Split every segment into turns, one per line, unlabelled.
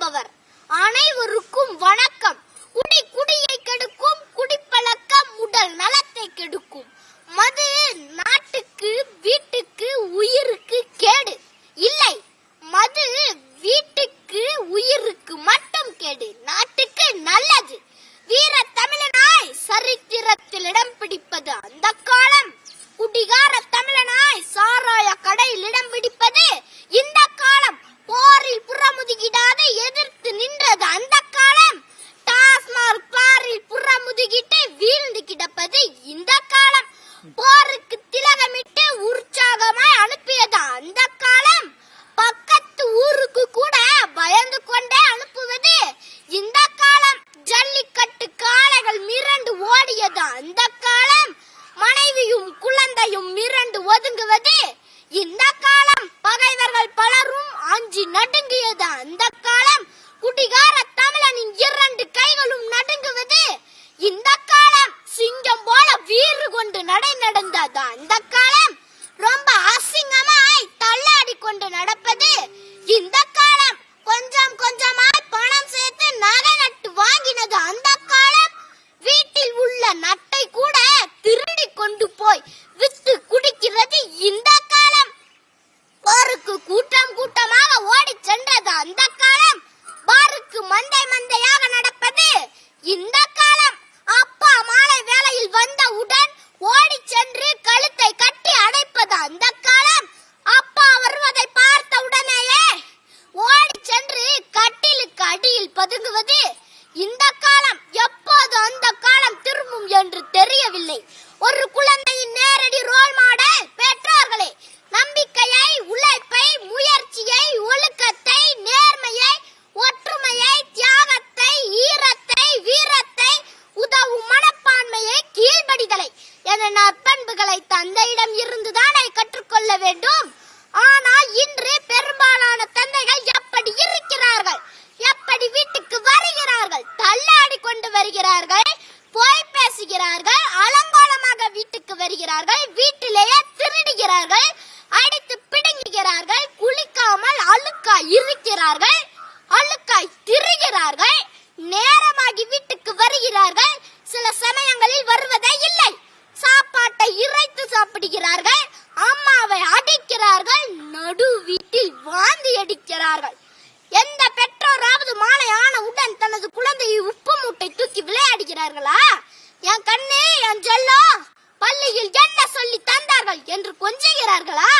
வாழ்பவர். அனைவருக்கும் வணக்கம். குடி குடியை கெடுக்கும், குடிப்பழக்கம் உடல் நலத்தை கெடுக்கும். மது நாட்டுக்கு, வீட்டுக்கு, உயிருக்கு கேடு இல்லை. மது வீட்டுக்கு, உயிருக்கு மட்டும் கேடு, நாட்டுக்கு நல்லது. வீர தமிழனாய் சரித்திரத்தில் இடம் பிடிப்பது அந்த காலம். குடிகார தமிழனாய் சாராய கடையில் இடம் பிடிப்பது இந்த காலம். போரில் புறமுதுகிடாது எதிர்த்து நின்றது அந்த காலம். டாஸ்மாக் பாரில் புறமுதுகிட்டு வீழ்ந்து கிடப்பது இந்த காலம். போருக்கு திலகமிட்டு உற்சாகமாய் அனுப்பியது அந்த காலம். பக்கத்து ஊருக்கு கூட பயந்து கொண்டே அனுப்புவது இந்த காலம். ஜல்லிக்கட்டு காளைகள் மிரண்டு ஓடியது அந்த காலம். மனைவியும் குழந்தையும் மிரண்டு ஒதுங்குவது இந்த காலம். பகைவர்கள் பலரும் அஞ்சி நடுங்கியது அந்த காலம். குடிகார தமிழனின் 2 கைகளும் நடுங்குவது இந்த காலம். சிங்கம் போல வீறு கொண்டு நடந்தது அந்த காலம். ரொம்ப அசிங்கமாய் தள்ளாடி கொண்டு நடப்பது இந்த காலம். கொஞ்சம் கொஞ்சமாய் பணம் சேர்த்து நகை நட்டு வாங்கினது அந்த காலம். வீட்டில் உள்ள நட்டை கூட திருடி கொண்டு போய் வித்து குடிக்கிறது இந்த காலம். போருக்கு கூட்டம் கூட்டமாக ஓடி சென்றது அந்த காலம். பாருக்கு மந்தை மந்தையாக நடப்பது இந்த காலம். அப்பா மாலை வேளையில் வந்தவுடன் ஓடி சென்று கழுத்தை கட்டி அடைப்பது அந்த காலம். அப்பா வருவதை பார்த்த உடனேயே ஓடி சென்று கட்டிலுக்கு அடியில் பதுங்குவது இந்த காலம். எப்போது அந்த காலம் திரும்பும் என்று தெரியவில்லை. ஒரு குழந்தையின் நேரடி ரோல் மாடல் பெற்றோர்களே. நம்பிக்கையை, உழைப்பை, முயற்சியை, ஒழுக்கத்தை, நேர்மையை, ஒற்றுமையை, தியாகத்தை, ஈரத்தை, வீரத்தை, உதவும் மனப்பான்மையை, கீழ்ப்படிதலை என நற்பண்புகளை தந்தையிடம் இருந்துதானே கற்றுக்கொள்ள வேண்டும். ஆனால் இன்று பெரும்பாலான தந்தைகள் எப்படி இருக்கிறார்கள்? எப்படி வீட்டுக்கு வருகிறார்கள்? தள்ளாடி கொண்டு வருகிறார்கள், போய் பேசுகிறார்கள், அலங்கோலமாக வீட்டுக்கு வருகிறார்கள், வீட்டிலேயே திருடுகிறார்கள், அடித்து பிடுங்குகிறார்கள், குளிக்காமல் அழுக்காய் இருக்கிறார்கள், அழுக்காய் திரிகிறார்கள், நேரமாகி வீட்டுக்கு வருகிறார்கள், சில சமயங்களில் வருவதே இல்லை, சாப்பாட்டை இறைத்து சாப்பிடுகிறார்கள், அம்மாவை அடிக்கிறார்கள், நடு வீட்டில் வாந்தி அடிக்கிறார்கள். எந்த பெற்றோராவது மாலை ஆன உடன் தனது குழந்தையை உப்பு மூட்டை தூக்கி விளையாடுகிறார்களா? என் கண்ணே, என் செல்லோ, பள்ளியில் என்ன சொல்லி தந்தார்கள் என்று கொஞ்சுகிறார்களா?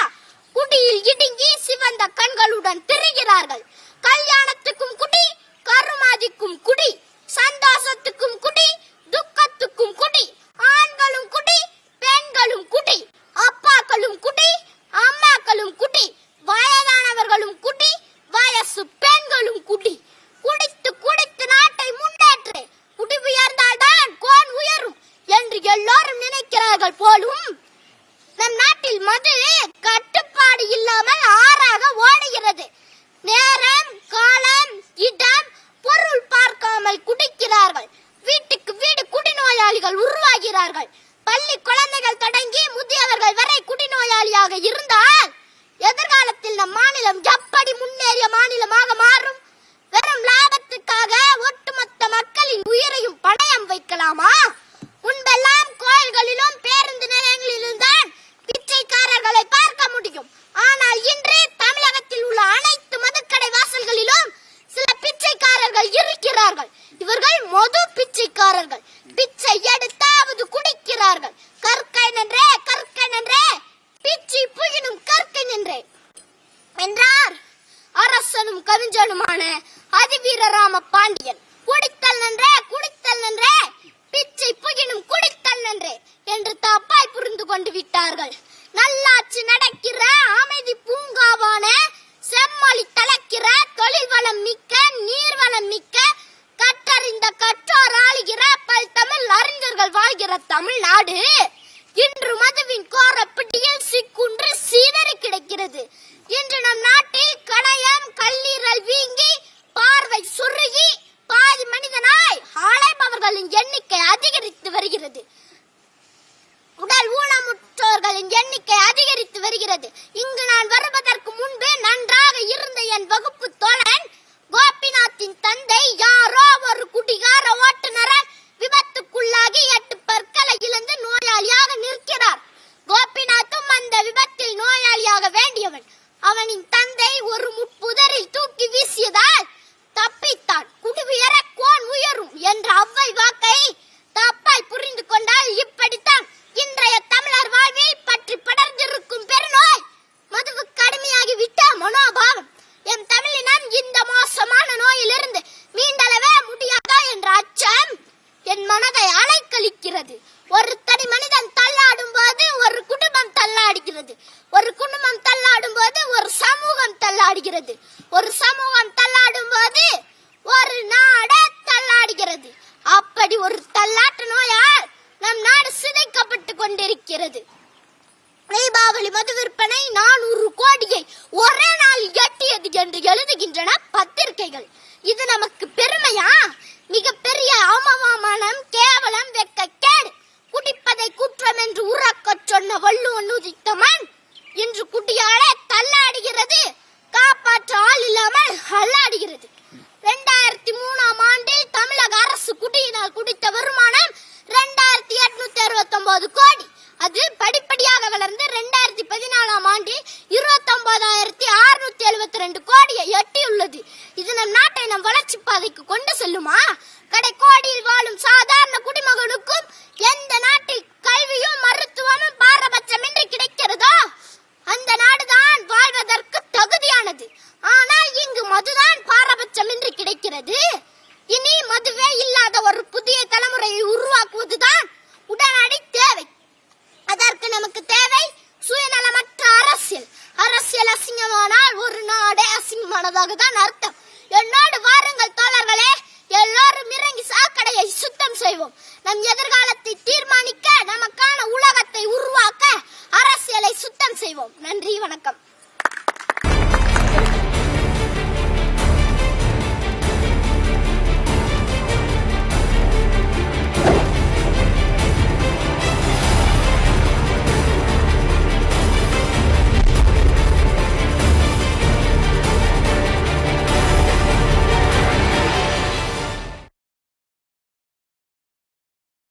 குடியில் இடுங்கி சிவந்த கண்களுடன் திரிகிறார்கள். கல்யாணத்துக்கும் குடி, கருமாதிக்கும் குடி, சந்தோஷத்துக்கும் குடி, துக்கத்துக்கும் குடி, ஆண்களும் குடி, பெண்களும் குடி, அப்பாக்களும் குடி, அம்மாக்களும் குடி, வயதானவர்களும் குடி, வயசு பெண்களும் குடி. குடித்து குடித்து நாட்டை முன்னேற்று, குடி உயர்ந்தால்தான் கோன் உயரும் என்று எல்லோரும் நினைக்கிறார்கள் போலும். நம் நாட்டில் மது கட்டுப்பாடு இல்லாமல் ஆறாக ஓடுகிறது. நேரம், காலம், இடம், பொருள் பார்க்காமல் குடிக்கிறார்கள். வீட்டுக்கு வீடு குடிநோயாளிகள் உருவாகிறார்கள். பள்ளி குழந்தைகள் தொடங்கி முதியவர்கள் வரை குடிநோயாளியாக இருந்தால் எதிர்காலத்தில் நம் மாநிலம் எப்படி முன்னேறிய மாநிலமாக மாறும்? வெறும் லாபத்துக்காக ஒட்டுமொத்த மக்களின் உயிரையும் பணயம் வைக்கலாமா? முன்பெல்லாம் கோயில்களிலும் பேருந்து நிலையங்களிலும் தான் பிச்சைக்காரர்களை பார்க்க முடியும். ஆனால் இன்று தமிழகத்தில் உள்ள அனைத்து மதுக்கடை வாசல்களிலும் சில பிச்சைக்காரர்கள் இருக்கிறார்கள். இவர்கள் மது பிச்சைக்காரர்கள். பிச்சை எடுத்தாவது குடிக்கிறார்கள். கற்கை நன்றே, கற்கை நன்றே, பிச்சை புகினும் கற்கை நன்றே என்றார் அரசனும் கவிஞனுமான அதிவீரராம பாண்டியன். குடித்தல் நன்றே, குடித்தல் நன்றே, பிச்சை புகினும் குடித்தல் நன்றே என்று தப்பாய் புரிந்து கொண்டு விட்டார்கள். நல்லாட்சி நடக்கிற அமைதி பூங்காவான, செம்மொழி தலைக்கிற, தொழில் வளம் மிக்க, நீர்வளம் மிக்க, கற்றறிந்த கற்றோர் ஆளுகிற பல்தமிழ் அறிஞர்கள் வாழ்கிற தமிழ்நாடு இன்று மதுவின் கோர பிடியில் சிக்குன்று சீதறி கிடக்கிறது. இன்று நம் நாட்டில் கணையம், கல்லீரல் வீங்கி, பார்வை சுருகி, பாதி மனிதனாய் அலைபவர்களின் எண்ணிக்கை அதிகரித்து வருகிறது. உடல் ஊனமுற்றோர்களின் எண்ணிக்கை அதிகரித்து வருகிறது. இங்கு நான் வருவதற்கு முன்பு நன்றாக இருந்த என் வகுப்பு தோழன் கோபிநாத் கோபிநாத்தின் தந்தை யாரோ ஒரு குடிகார ஓட்டுநரால் விபத்துக்குள்ளாகி 8 பற்களை இழந்து நோயாளியாக நிற்கிறார். கோபிநாத்தும் அந்த விபத்தில் நோயாளியாக வேண்டியவன். அவனின் தந்தை ஒரு முட்புதரில் தூக்கி வீசியதால் தப்பித்தான். குடியுயர கோன் உயரும் என்ற அவ்வை வாக்கை தப்பாய் புரிந்து கொண்டால் இப்படித்தான் இன்றைய தமிழர் வாழ்வில் பற்றி படர்ந்திருக்கும் பெருநோய் மதுவுக்கு அடிமையாகி விட்ட மனோபாவம். எம் தமிழினம் இந்த மோசமான நோயிலிருந்து மீண்டளவே முடியாதா என்ற அச்சம் என் மனதை அலைக்கழிக்கிறது. ஒரு தனி மனிதன் தள்ளாடும் போது ஒரு குடும்பம் தள்ளாடுகிறது. ஒரு குடும்பம் தள்ளாடும் போது ஒரு சமூகம் தள்ளாடுகிறது. ஒரு சமூகம் தள்ளாடும் போது ஒரு நாடு தள்ளாடுகிறது. அப்படி ஒரு தள்ளாட்டு நோயால் நம் நாடு சிதைக்கப்பட்டு கொண்டிருக்கிறது. தீபாவளி மது விற்பனை 400 கோடியை ஒரே நாளில் எட்டியது என்று எழுதுகின்றன பத்திரிகைகள். இது நமக்கு பெருமையா? மிகப்பெரிய அவமானம், கேவலம், வெட்கக்கேடு. குடிப்பதை குற்றம் என்று உறக்கச் சொன்ன வள்ளுவன் உதித்த மண் இன்று குடியாலே தள்ளாடுகிறது. காப்பாற்ற ஆள் இல்லாமல் அல்லாடுகிறது. 2003ஆம் ஆண்டில் தமிழக அரசு குடியினால் குடித்த வருமானம் 2869 கோடி. அது படிப்படியாக வளர்ந்து 2014ஆம் ஆண்டில் 29,672 கோடியை எட்டியுள்ளது. இது நம் நாட்டை நம் வளர்ச்சி பாதைக்கு கொண்டு செல்லுமா? கடைக்கோடியில் வாழும் சாதாரண குடிமகனுக்கும் எந்த நாட்டில் கல்வியும் மருத்துவமும் பாரபட்சமின்றி கிடைக்கிறதோ அந்த நாடுதான் வாழ்வதற்கு தகுதியானது. ஆனால் இங்கு மதுதான் பாரபட்சமின்றி கிடைக்கிறது. இனி மதுவே இல்லாத ஒரு புதிய தலைமுறையை உருவாக்குவதுதான் உடனடி தேவை. அதற்கு நமக்கு தேவை சுயநலமற்ற அரசியல். அரசியல் அசிங்கமானால் ஒரு நாடே அசிங்கமானதாக தான் அர்த்தம். என்னோடு வாருங்கள் தோழர்களே, எல்லோரும் இறங்கி சாக்கடையை சுத்தம் செய்வோம். நம் எதிர்காலத்தை தீர்மானிக்க, நமக்கான உலகத்தை உருவாக்க அரசியலை சுத்தம் செய்வோம். நன்றி, வணக்கம்.